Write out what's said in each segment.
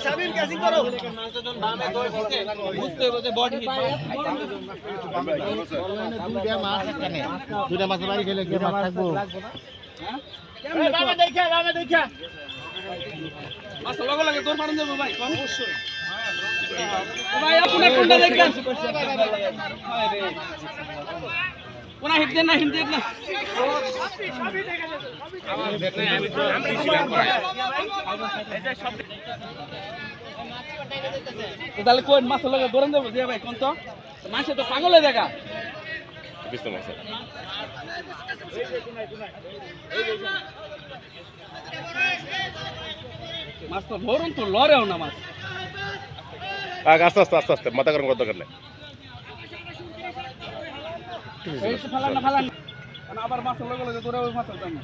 Shamim catching করো বুঝতে হবে বডি দুইটা মাছ বাড়ি খেলে কি মাছ থাকবো হ্যাঁ বাবা দেখা মাছ লগে লগে তোর পাড়ন দেব ভাই অবশ্যই ভাই আপনি কোনটা দেখেন কোনা হিট দেন না আমার দেখলে আমি তাহলে কোন মাছ লগে ধরেন দেব দিয়া ভাই কোন তো মাছে তো পাগল হয়ে দেখা বিস্তার মাছ মাছ তো ধরুন তো লড়েও না মাছ আস্তে আস্তে আস্তে আস্তে মাথা গরম করতে গেলে ফালান আবার মাছ লগে লগে ধরে ওই মাছ দাম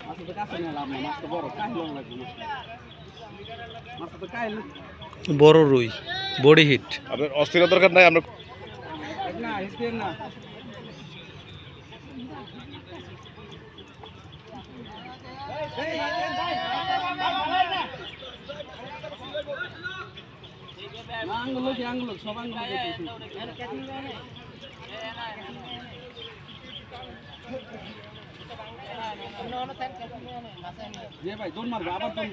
মাছ তো কাছে নিলাম না মাছ তো বড় কাহিল লাগবে মাছ তো কাহিল বড় রুই বডি হিট আপনার অস্থির দরকার নাই আমরা না হিট না আঙ্গুলো সব আঙ্গুলো যে ভাই দৌড় মারবে আবার দৌড়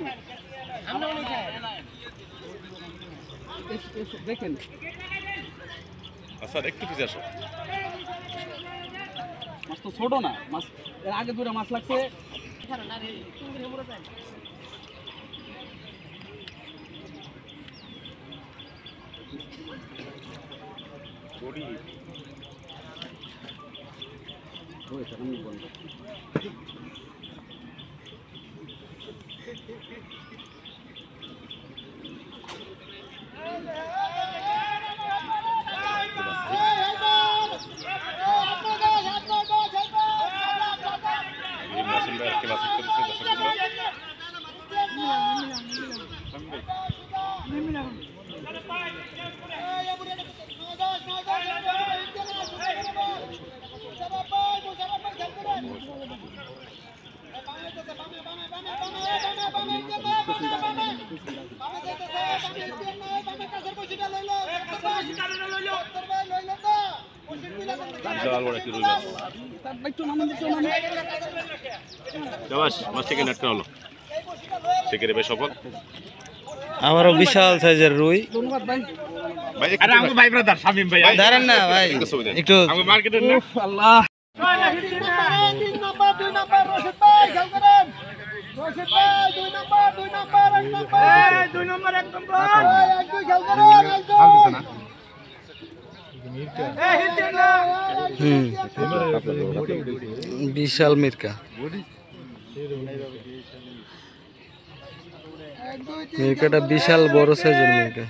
দেখেন আচ্ছা একটু পিছিয়ে আসো মাছ তো ছোট না মাছ এর আগে দুটো মাছ লাগছে আমারও বিশাল সাইজের রুই দাঁড়ান না ভাই একটু আল্লাহ বিশাল মির্কা মির্কাটা বিশাল বড় সাইজের মির্কা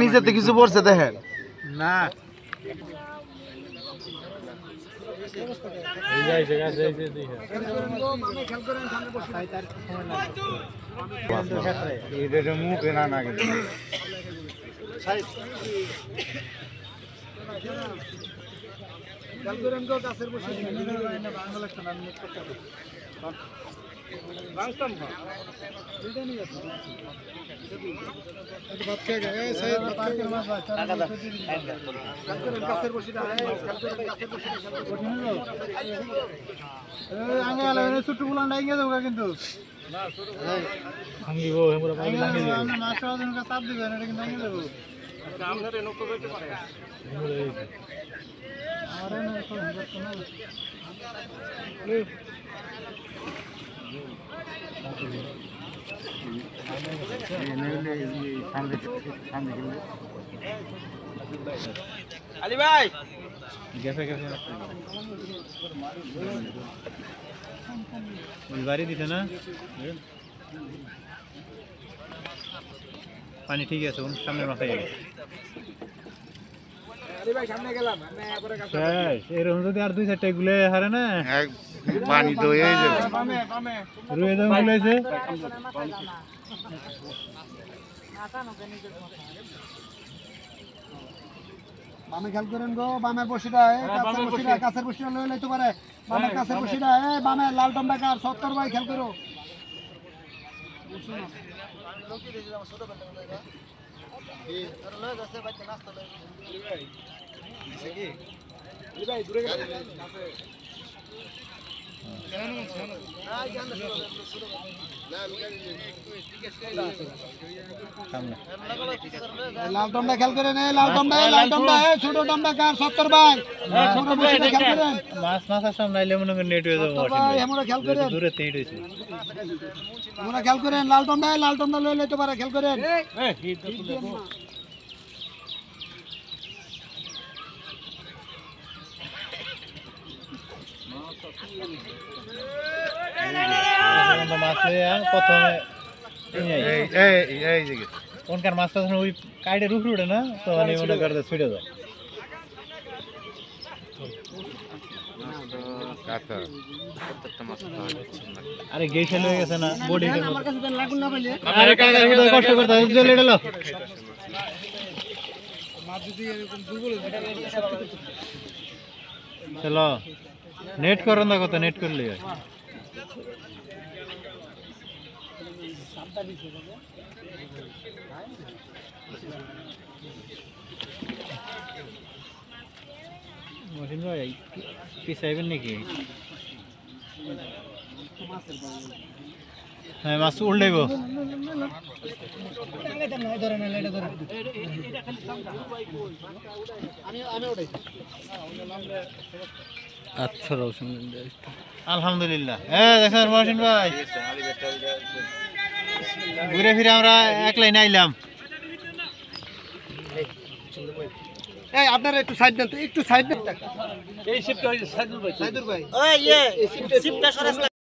নিচেতে কিছু পড়ছে দেখেন না ছোট্ট গুলো ডাইঙ্গে দেবো কিন্তু চাপ দিবেন এটা কিন্তু ডাইঙ্গে দেবো আলী ভাই বাড়ি দিতে না পানি ঠিক আছে সামনে মাথায় গেলে এরকম যদি আর 2-4টা গুলে হারে না পানি তো এই যে রুয়ে দাম গুলেছে বামে খেয়াল করেন গো বামের বসিটা কাছের বসিটা লয়ে লইতে পারে বামের কাছের বসিটা বামে লাল টম্বা কার 70 ভাই খেয়াল করো লাল টমটা খেয়াল করেন লাল টমটা ছোট টমটা কার 70 ভাই মাছ মাছের সামনে আইলে মনে করেন নেট হয়ে যাবে আমরা খেয়াল করেন দূরে তেইট হইছে আমরা খেয়াল করেন লাল টমটা লয়ে লইতে পারে খেয়াল করেন কোনকার মাছটা ওই কাইডের উপরে উঠে না তো মনে করতে ছুটে যায় আরে গেছে হয়ে গেছে না বডি আরে কাকা কষ্ট করতে জলে গেল চলো নেট করুন না কত নেট করলে মহিন ভাই পিছাইবেন নাকি হ্যাঁ মাছ উল্টাইব আলহামদুলিল্লাহ হ্যাঁ দেখেন মহসিন ভাই ঘুরে ফিরে আমরা এক লাইনে আইলাম এই আপনারা একটু সাইড দেন তো একটু সাইড দেন এই শিফট হইছে সাইদুর ভাই ওই এই শিফটটা সরাস